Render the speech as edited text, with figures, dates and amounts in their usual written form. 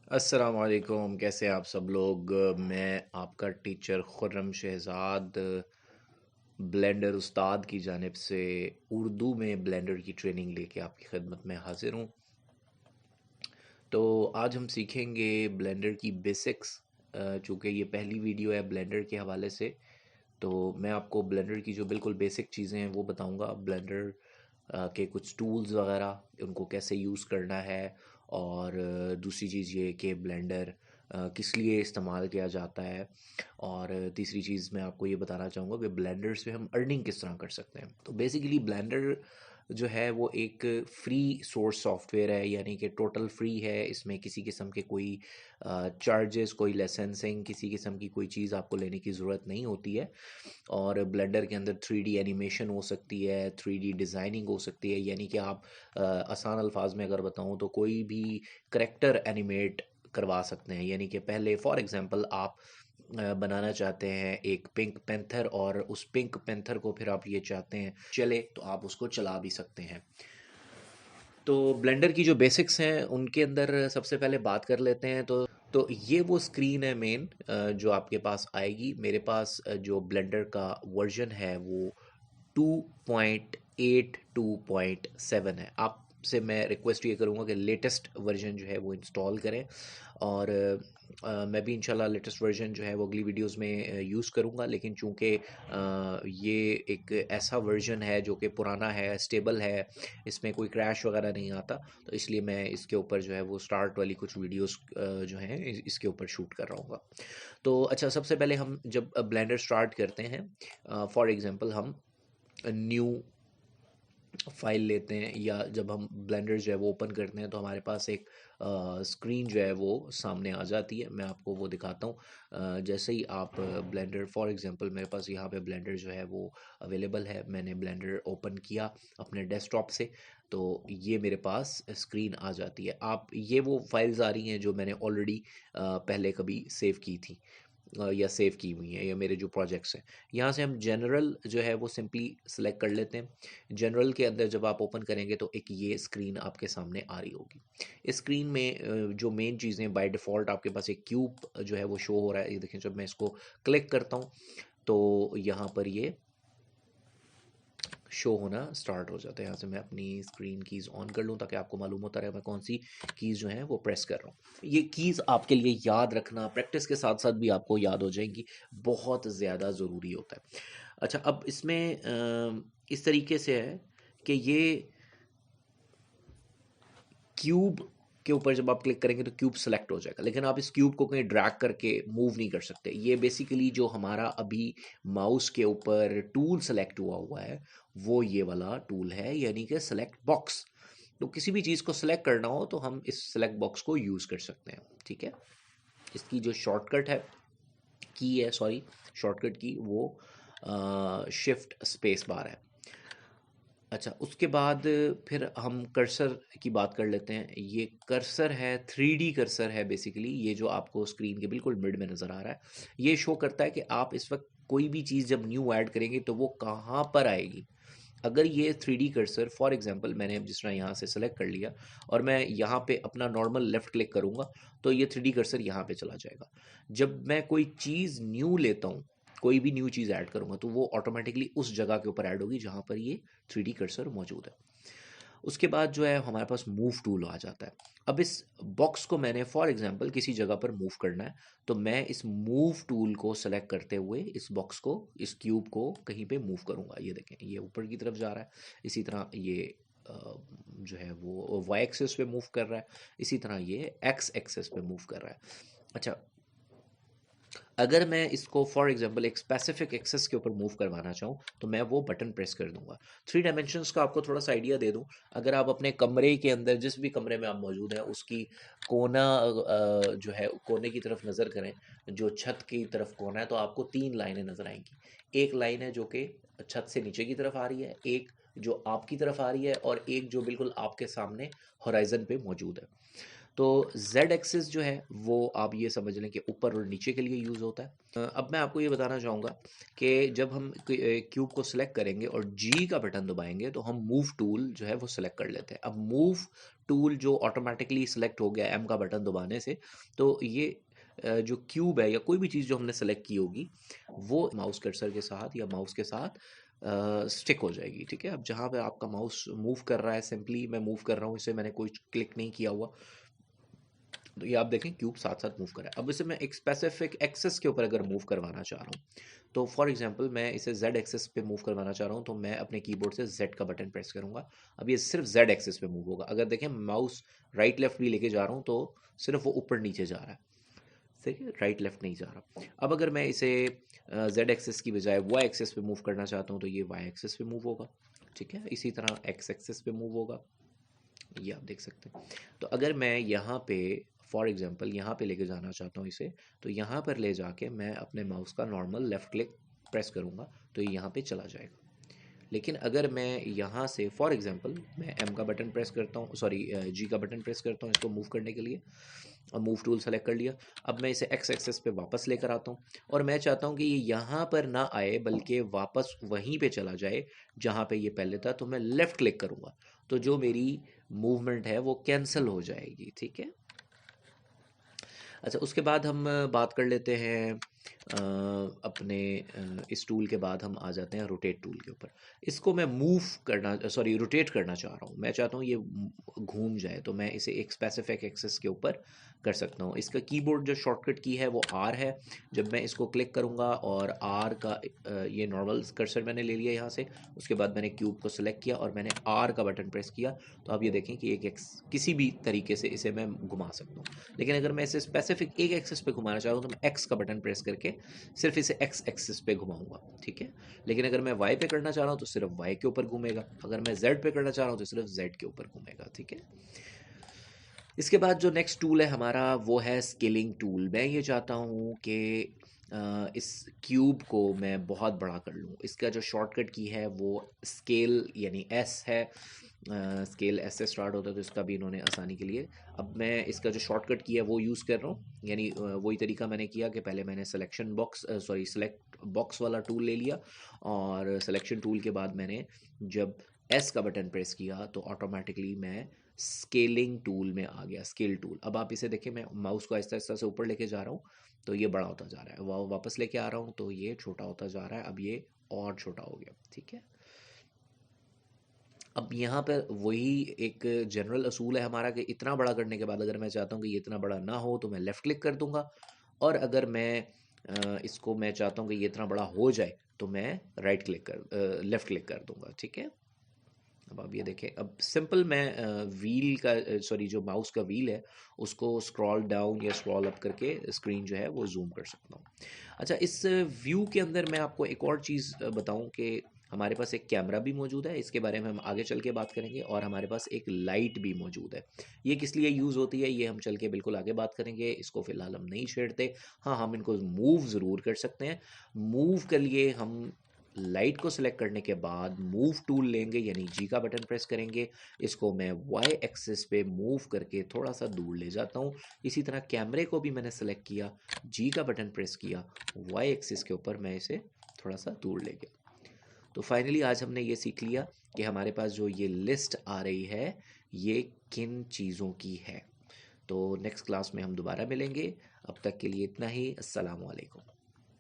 अस्सलाम वालेकुम, कैसे हैं आप सब लोग। मैं आपका टीचर खुर्रम शहज़ाद ब्लेंडर उस्ताद की जानिब से उर्दू में ब्लेंडर की ट्रेनिंग लेके आपकी खिदमत में हाजिर हूँ। तो आज हम सीखेंगे ब्लेंडर की बेसिक्स। चूँकि ये पहली वीडियो है ब्लेंडर के हवाले से, तो मैं आपको ब्लेंडर की जो बिल्कुल बेसिक चीज़ें हैं वो बताऊंगा। ब्लेंडर के कुछ टूल्स वगैरह उनको कैसे यूज़ करना है, और दूसरी चीज़ ये कि ब्लेंडर किस लिए इस्तेमाल किया जाता है, और तीसरी चीज़ मैं आपको ये बताना चाहूँगा कि ब्लेंडर से हम अर्निंग किस तरह कर सकते हैं। तो बेसिकली ब्लेंडर जो है वो एक फ्री सोर्स सॉफ्टवेयर है, यानी कि टोटल फ्री है। इसमें किसी किस्म के कोई चार्जेस, कोई लाइसेंसिंग, किसी किस्म की कोई चीज़ आपको लेने की ज़रूरत नहीं होती है। और ब्लेंडर के अंदर 3D एनिमेशन हो सकती है, 3D डिज़ाइनिंग हो सकती है, यानी कि आप आसान अल्फाज में अगर बताऊं तो कोई भी करेक्टर एनिमेट करवा सकते हैं। यानी कि पहले फॉर एग्जांपल आप बनाना चाहते हैं एक पिंक पैंथर, और उस पिंक पैंथर को फिर आप ये चाहते हैं चले, तो आप उसको चला भी सकते हैं। तो ब्लेंडर की जो बेसिक्स हैं उनके अंदर सबसे पहले बात कर लेते हैं। तो ये वो स्क्रीन है मेन जो आपके पास आएगी। मेरे पास जो ब्लेंडर का वर्जन है वो 2.8 2.7 है। आपसे मैं रिक्वेस्ट ये करूँगा कि लेटेस्ट वर्जन जो है वो इंस्टॉल करें, और मैं भी इंशाल्लाह लेटेस्ट वर्जन जो है वो अगली वीडियोस में यूज़ करूँगा। लेकिन चूँकि ये एक ऐसा वर्जन है जो कि पुराना है, स्टेबल है, इसमें कोई क्रैश वगैरह नहीं आता, तो इसलिए मैं इसके ऊपर जो है वो स्टार्ट वाली कुछ वीडियोस जो हैं इसके ऊपर शूट कर रहा हूँ। तो अच्छा, सबसे पहले हम जब ब्लेंडर स्टार्ट करते हैं, फॉर एग्जांपल हम न्यू फाइल लेते हैं, या जब हम ब्लेंडर जो है वो ओपन करते हैं तो हमारे पास एक स्क्रीन जो है वो सामने आ जाती है। मैं आपको वो दिखाता हूँ। जैसे ही आप ब्लेंडर, फॉर एग्जांपल मेरे पास यहाँ पे ब्लेंडर जो है वो अवेलेबल है, मैंने ब्लेंडर ओपन किया अपने डेस्कटॉप से, तो ये मेरे पास स्क्रीन आ जाती है। आप ये वो फाइल्स आ रही हैं जो मैंने ऑलरेडी पहले कभी सेव की थी, या सेव की हुई हैं, या मेरे जो प्रोजेक्ट्स हैं। यहाँ से हम जनरल जो है वो सिंपली सेलेक्ट कर लेते हैं। जनरल के अंदर जब आप ओपन करेंगे तो एक ये स्क्रीन आपके सामने आ रही होगी। इस स्क्रीन में जो मेन चीज़ें बाय डिफ़ॉल्ट आपके पास एक क्यूब जो है वो शो हो रहा है। ये देखें, जब मैं इसको क्लिक करता हूँ तो यहाँ पर ये शो होना स्टार्ट हो जाता है। यहाँ से मैं अपनी स्क्रीन कीज़ ऑन कर लूँ ताकि आपको मालूम होता रहे मैं कौन सी कीज़ जो हैं वो प्रेस कर रहा हूँ। ये कीज़ आपके लिए याद रखना, प्रैक्टिस के साथ साथ भी आपको याद हो जाएंगी, बहुत ज़्यादा ज़रूरी होता है। अच्छा, अब इसमें इस तरीके से है कि ये क्यूब के ऊपर जब आप क्लिक करेंगे तो क्यूब सेलेक्ट हो जाएगा, लेकिन आप इस क्यूब को कहीं ड्रैग करके मूव नहीं कर सकते। ये बेसिकली जो हमारा अभी माउस के ऊपर टूल सेलेक्ट हुआ है वो ये वाला टूल है, यानी कि सेलेक्ट बॉक्स। तो किसी भी चीज़ को सेलेक्ट करना हो तो हम इस सेलेक्ट बॉक्स को यूज़ कर सकते हैं। ठीक है, इसकी जो शॉर्टकट है, की है, सॉरी, शॉर्टकट की वो शिफ्ट स्पेस बार है। अच्छा, उसके बाद फिर हम कर्सर की बात कर लेते हैं। ये कर्सर है, 3D कर्सर है बेसिकली, ये जो आपको स्क्रीन के बिल्कुल मिड में नज़र आ रहा है। ये शो करता है कि आप इस वक्त कोई भी चीज़ जब न्यू ऐड करेंगे तो वो कहाँ पर आएगी। अगर ये 3D कर्सर, फॉर एग्जांपल मैंने अब जिस तरह यहाँ से सेलेक्ट कर लिया और मैं यहाँ पे अपना नॉर्मल लेफ़्ट क्लिक करूँगा तो ये 3D कर्सर यहाँ पे चला जाएगा। जब मैं कोई चीज़ न्यू लेता हूँ, कोई भी न्यू चीज़ ऐड करूँगा तो वो ऑटोमेटिकली उस जगह के ऊपर ऐड होगी जहाँ पर ये 3D कर्सर मौजूद है। उसके बाद जो है हमारे पास मूव टूल आ जाता है। अब इस बॉक्स को मैंने फॉर एग्जांपल किसी जगह पर मूव करना है, तो मैं इस मूव टूल को सेलेक्ट करते हुए इस बॉक्स को, इस क्यूब को कहीं पे मूव करूंगा। ये देखें, ये ऊपर की तरफ जा रहा है। इसी तरह ये जो है वो वाई एक्सेस पे मूव कर रहा है, इसी तरह ये एक्स एक्सेस पे मूव कर रहा है। अच्छा, अगर मैं इसको फॉर एग्जांपल एक स्पेसिफिक एक्सेस के ऊपर मूव करवाना चाहूँ तो मैं वो बटन प्रेस कर दूंगा। थ्री डायमेंशंस का आपको थोड़ा सा आइडिया दे दूं। अगर आप अपने कमरे के अंदर, जिस भी कमरे में आप मौजूद हैं, उसकी कोना जो है कोने की तरफ नज़र करें, जो छत की तरफ कोना है, तो आपको तीन लाइनें नज़र आएंगी। एक लाइन है जो कि छत से नीचे की तरफ आ रही है, एक जो आपकी तरफ आ रही है, और एक जो बिल्कुल आपके सामने होराइजन पे मौजूद है। तो जेड एक्सिस जो है वो आप ये समझ लें कि ऊपर और नीचे के लिए यूज़ होता है। अब मैं आपको ये बताना चाहूँगा कि जब हम क्यूब को सिलेक्ट करेंगे और जी का बटन दबाएंगे तो हम मूव टूल जो है वो सिलेक्ट कर लेते हैं। अब मूव टूल जो ऑटोमेटिकली सिलेक्ट हो गया एम का बटन दबाने से, तो ये जो क्यूब है या कोई भी चीज़ जो हमने सेलेक्ट की होगी वो माउस कर्सर के साथ या माउस के साथ स्टिक हो जाएगी। ठीक है, अब जहाँ पे आपका माउस मूव कर रहा है, सिंपली मैं मूव कर रहा हूँ, इसे मैंने कोई क्लिक नहीं किया हुआ, तो ये आप देखें क्यूब साथ साथ मूव कर रहा है। अब इसे मैं एक स्पेसिफिक एक्सेस के ऊपर अगर मूव करवाना चाह रहा हूँ, तो फॉर एग्जांपल मैं इसे जेड एक्सेस पे मूव करवाना चाह रहा हूँ, तो मैं अपने कीबोर्ड से जेड का बटन प्रेस करूंगा। अब ये सिर्फ जेड एक्सेस पे मूव होगा। अगर देखें माउस राइट लेफ्ट भी लेके जा रहा हूँ तो सिर्फ वो ऊपर नीचे जा रहा है, ठीक है, राइट लेफ्ट नहीं जा रहा। अब अगर मैं इसे जेड एक्सेस की बजाय वाई एक्सेस पे मूव करना चाहता हूँ तो ये वाई एक्सेस पे मूव होगा। ठीक है, इसी तरह एक्स एक्सेस पे मूव होगा, ये आप देख सकते हैं। तो अगर मैं यहाँ पे फॉर एग्जांपल यहाँ पे लेके जाना चाहता हूँ इसे, तो यहाँ पर ले जाके मैं अपने माउस का नॉर्मल लेफ़्ट क्लिक प्रेस करूँगा तो ये यहाँ पे चला जाएगा। लेकिन अगर मैं यहाँ से फॉर एग्जांपल मैं एम का बटन प्रेस करता हूँ, सॉरी जी का बटन प्रेस करता हूँ इसको मूव करने के लिए, और मूव टूल सेलेक्ट कर लिया। अब मैं इसे एक्स एक्सेस पे वापस लेकर आता हूँ और मैं चाहता हूँ कि ये यहाँ पर ना आए बल्कि वापस वहीं पे चला जाए जहाँ पे ये पहले था, तो मैं लेफ़्ट क्लिक करूँगा तो जो मेरी मूवमेंट है वो कैंसिल हो जाएगी। ठीक है, अच्छा उसके बाद हम बात कर लेते हैं अपने इस टूल के बाद हम आ जाते हैं रोटेट टूल के ऊपर। इसको मैं मूव करना, सॉरी रोटेट करना चाह रहा हूँ, मैं चाहता हूँ ये घूम जाए, तो मैं इसे एक स्पेसिफिक एक्सेस के ऊपर कर सकता हूँ। इसका कीबोर्ड जो शॉर्टकट की है वो आर है। जब मैं इसको क्लिक करूँगा और आर का ये नॉर्मल कर्सर मैंने ले लिया यहाँ से, उसके बाद मैंने क्यूब को सिलेक्ट किया और मैंने आर का बटन प्रेस किया, तो आप ये देखें कि एक किसी भी तरीके से इसे मैं घुमा सकता हूँ। लेकिन अगर मैं इसे स्पेसिफिक एक एक्सिस पे घुमाना चाहूँ तो मैं एक्स का बटन प्रेस करके सिर्फ इसे एक्स एक्सिस पे घुमाऊंगा। ठीक है, लेकिन अगर मैं वाई पे करना चाह रहा हूँ तो सिर्फ वाई के ऊपर घूमेगा, अगर मैं जेड पे करना चाह रहा हूँ तो सिर्फ जेड के ऊपर घूमेगा। ठीक है, इसके बाद जो नेक्स्ट टूल है हमारा वो है स्केलिंग टूल। मैं ये चाहता हूँ कि इस क्यूब को मैं बहुत बड़ा कर लूँ। इसका जो शॉर्टकट की है वो स्केल यानी एस है, स्केल एस से स्टार्ट होता है, तो इसका भी इन्होंने आसानी के लिए अब मैं इसका जो शॉर्टकट की है वो यूज़ कर रहा हूँ। यानी वही तरीका मैंने किया कि पहले मैंने selection box sorry select box वाला टूल ले लिया, और सिलेक्शन टूल के बाद मैंने जब एस का बटन प्रेस किया तो ऑटोमेटिकली मैं स्केलिंग टूल में आ गया, स्केल टूल। अब आप इसे देखें, मैं माउस को आहिस्ता आहिस्ता से ऊपर लेके जा रहा हूँ तो ये बड़ा होता जा रहा है, वापस लेके आ रहा हूँ तो ये छोटा होता जा रहा है, अब ये और छोटा हो गया। ठीक है, अब यहाँ पर वही एक जनरल असूल है हमारा कि इतना बड़ा करने के बाद अगर मैं चाहता हूँ कि ये इतना बड़ा ना हो तो मैं लेफ़्ट क्लिक कर दूंगा, और अगर मैं इसको मैं चाहता हूँ कि ये इतना बड़ा हो जाए तो मैं राइट क्लिक कर लेफ़्ट क्लिक कर दूंगा। ठीक है, अब आप ये देखें, अब सिंपल मैं व्हील का सॉरी जो माउस का व्हील है उसको स्क्रॉल डाउन या स्क्रॉल अप करके स्क्रीन जो है वो जूम कर सकता हूँ। अच्छा, इस व्यू के अंदर मैं आपको एक और चीज़ बताऊँ कि हमारे पास एक कैमरा भी मौजूद है, इसके बारे में हम आगे चल के बात करेंगे, और हमारे पास एक लाइट भी मौजूद है। ये किस लिए यूज़ होती है ये हम चल के बिल्कुल आगे बात करेंगे, इसको फ़िलहाल हम नहीं छेड़ते। हाँ, हम इनको मूव ज़रूर कर सकते हैं। मूव के लिए हम लाइट को सिलेक्ट करने के बाद मूव टूल लेंगे यानी जी का बटन प्रेस करेंगे, इसको मैं वाई एक्सिस पे मूव करके थोड़ा सा दूर ले जाता हूँ। इसी तरह कैमरे को भी मैंने सेलेक्ट किया, जी का बटन प्रेस किया, वाई एक्सिस के ऊपर मैं इसे थोड़ा सा दूर ले गया। तो फाइनली आज हमने ये सीख लिया कि हमारे पास जो ये लिस्ट आ रही है ये किन चीज़ों की है। तो नेक्स्ट क्लास में हम दोबारा मिलेंगे, अब तक के लिए इतना ही। अस्सलाम वालेकुम।